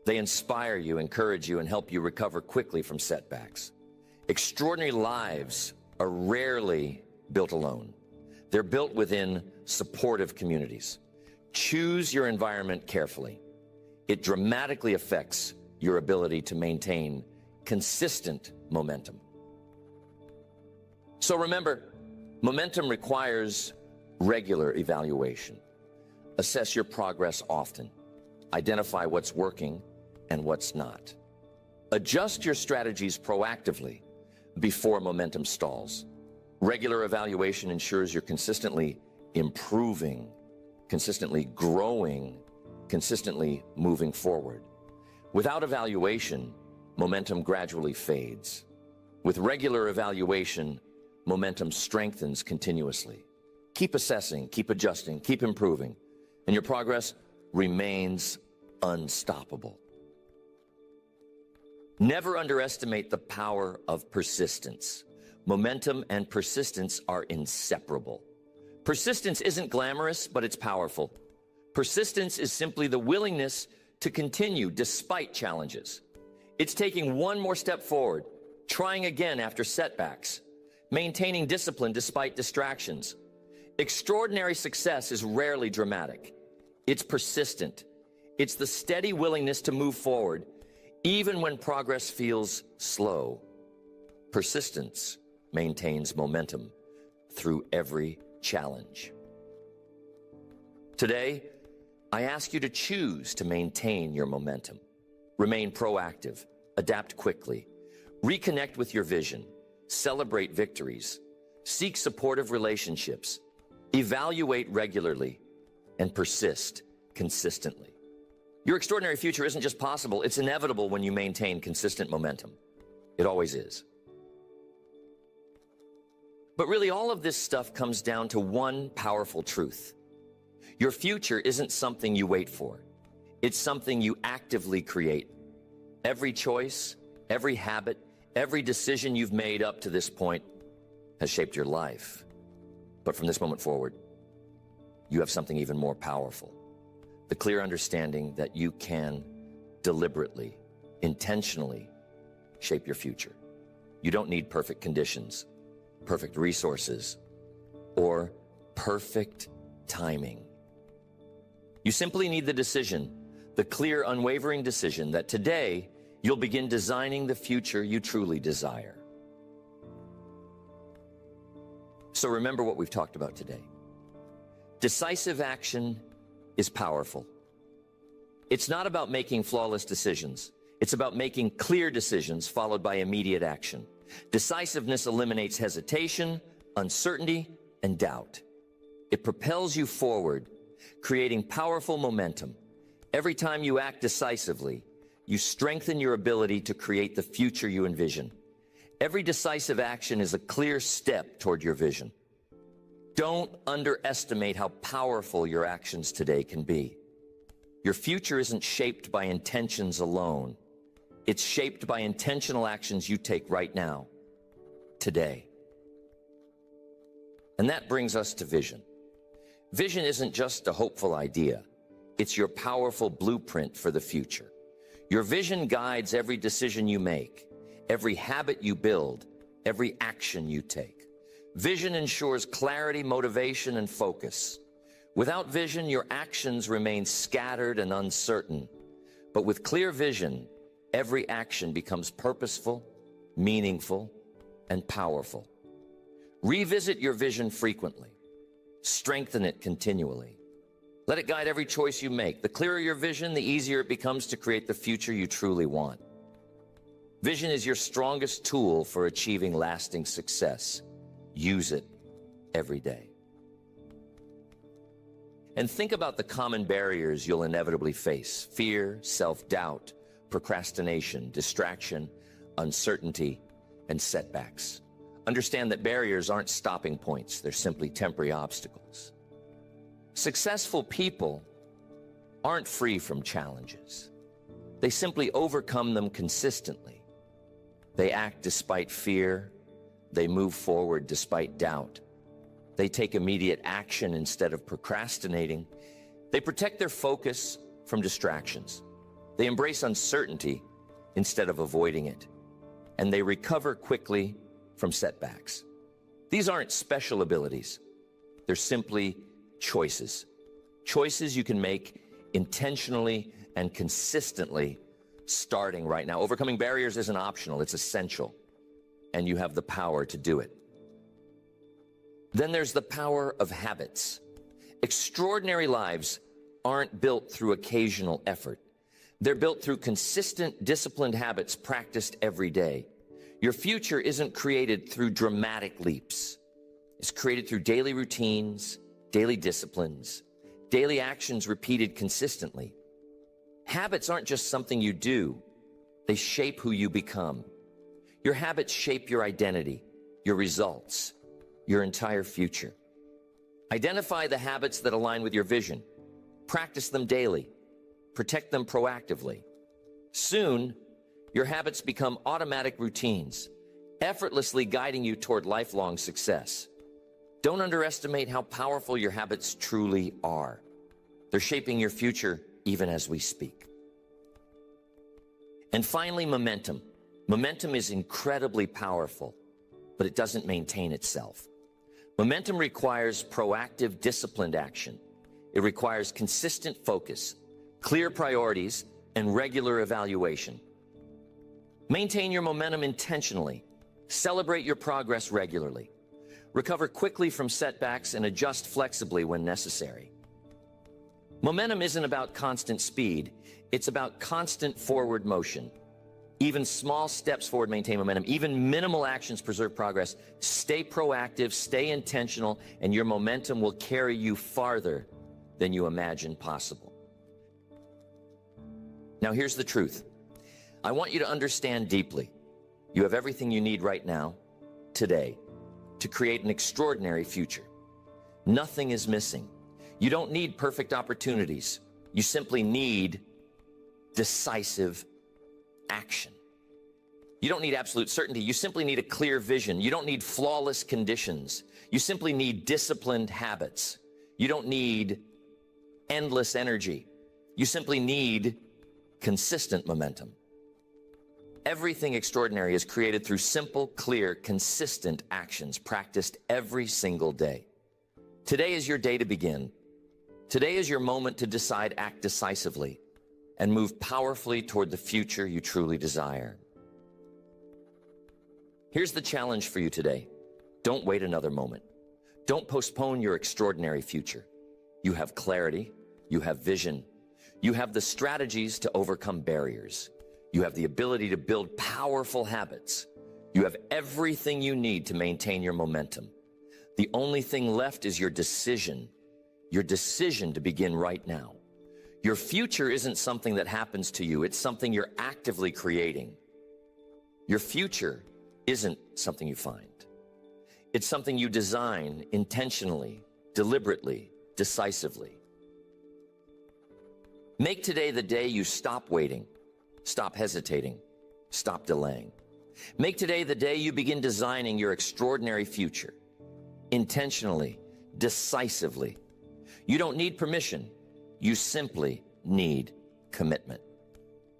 They inspire you, encourage you, and help you recover quickly from setbacks. Extraordinary lives are rarely built alone. They're built within supportive communities. Choose your environment carefully. It dramatically affects your ability to maintain consistent momentum. So remember, momentum requires regular evaluation. Assess your progress often. Identify what's working and what's not. Adjust your strategies proactively before momentum stalls. Regular evaluation ensures you're consistently improving, consistently growing, consistently moving forward. Without evaluation, momentum gradually fades. With regular evaluation, momentum strengthens continuously. Keep assessing, keep adjusting, keep improving, and your progress remains unstoppable. Never underestimate the power of persistence. Momentum and persistence are inseparable. Persistence isn't glamorous, but it's powerful. Persistence is simply the willingness to continue despite challenges. It's taking one more step forward, trying again after setbacks, maintaining discipline despite distractions. Extraordinary success is rarely dramatic. It's persistent. It's the steady willingness to move forward, even when progress feels slow. Persistence maintains momentum through every challenge. Today, I ask you to choose to maintain your momentum. Remain proactive, adapt quickly, reconnect with your vision, celebrate victories, seek supportive relationships, evaluate regularly, and persist consistently. Your extraordinary future isn't just possible, it's inevitable when you maintain consistent momentum. It always is. But really, all of this stuff comes down to one powerful truth. Your future isn't something you wait for. It's something you actively create. Every choice, every habit, every decision you've made up to this point has shaped your life. But from this moment forward, you have something even more powerful. The clear understanding that you can deliberately, intentionally shape your future. You don't need perfect conditions, perfect resources, or perfect timing. You simply need the decision, the clear, unwavering decision that today you'll begin designing the future you truly desire. So remember what we've talked about today. Decisive action is powerful. It's not about making flawless decisions. It's about making clear decisions followed by immediate action. Decisiveness eliminates hesitation, uncertainty, and doubt. It propels you forward, creating powerful momentum. Every time you act decisively, you strengthen your ability to create the future you envision. Every decisive action is a clear step toward your vision. Don't underestimate how powerful your actions today can be. Your future isn't shaped by intentions alone. It's shaped by intentional actions you take right now, today. And that brings us to vision. Vision isn't just a hopeful idea. It's your powerful blueprint for the future. Your vision guides every decision you make, every habit you build, every action you take. Vision ensures clarity, motivation, and focus. Without vision, your actions remain scattered and uncertain. But with clear vision, every action becomes purposeful, meaningful, and powerful. Revisit your vision frequently. Strengthen it continually. Let it guide every choice you make. The clearer your vision, the easier it becomes to create the future you truly want. Vision is your strongest tool for achieving lasting success. Use it every day. And think about the common barriers you'll inevitably face: fear, self-doubt, procrastination, distraction, uncertainty, and setbacks. Understand that barriers aren't stopping points. They're simply temporary obstacles. Successful people aren't free from challenges. They simply overcome them consistently. They act despite fear. They move forward despite doubt. They take immediate action instead of procrastinating. They protect their focus from distractions. They embrace uncertainty instead of avoiding it. And they recover quickly from setbacks. These aren't special abilities. They're simply choices. Choices you can make intentionally and consistently starting right now. Overcoming barriers isn't optional, it's essential. And you have the power to do it. Then there's the power of habits. Extraordinary lives aren't built through occasional effort. They're built through consistent, disciplined habits practiced every day. Your future isn't created through dramatic leaps. It's created through daily routines, daily disciplines, daily actions repeated consistently. Habits aren't just something you do. They shape who you become. Your habits shape your identity, your results, your entire future. Identify the habits that align with your vision. Practice them daily. Protect them proactively. Soon, your habits become automatic routines, effortlessly guiding you toward lifelong success. Don't underestimate how powerful your habits truly are. They're shaping your future even as we speak. And finally, momentum. Momentum is incredibly powerful, but it doesn't maintain itself. Momentum requires proactive, disciplined action. It requires consistent focus, clear priorities, and regular evaluation. Maintain your momentum intentionally. Celebrate your progress regularly. Recover quickly from setbacks and adjust flexibly when necessary. Momentum isn't about constant speed. It's about constant forward motion. Even small steps forward maintain momentum. Even minimal actions preserve progress. Stay proactive, stay intentional, and your momentum will carry you farther than you imagined possible. Now here's the truth. I want you to understand deeply. You have everything you need right now, today, to create an extraordinary future. Nothing is missing. You don't need perfect opportunities. You simply need decisive action. You don't need absolute certainty. You simply need a clear vision. You don't need flawless conditions. You simply need disciplined habits. You don't need endless energy. You simply need consistent momentum. Everything extraordinary is created through simple, clear, consistent actions practiced every single day. Today is your day to begin. Today is your moment to decide, act decisively, and move powerfully toward the future you truly desire. Here's the challenge for you today. Don't wait another moment. Don't postpone your extraordinary future. You have clarity. You have vision. You have the strategies to overcome barriers. You have the ability to build powerful habits. You have everything you need to maintain your momentum. The only thing left is your decision to begin right now. Your future isn't something that happens to you. It's something you're actively creating. Your future isn't something you find. It's something you design intentionally, deliberately, decisively. Make today the day you stop waiting, stop hesitating, stop delaying. Make today the day you begin designing your extraordinary future, intentionally, decisively. You don't need permission. You simply need commitment.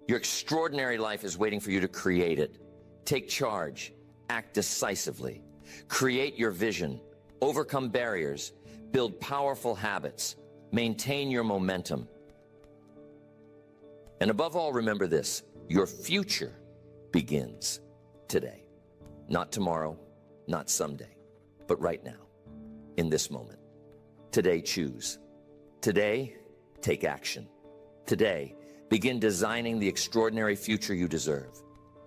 Your extraordinary life is waiting for you to create it. Take charge, act decisively, create your vision, overcome barriers, build powerful habits, maintain your momentum. And above all, remember this, your future begins today. Not tomorrow, not someday, but right now, in this moment. Today, choose. Today, take action. Today, begin designing the extraordinary future you deserve,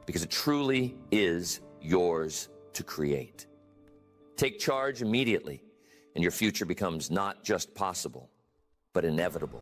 because it truly is yours to create. Take charge immediately, and your future becomes not just possible, but inevitable.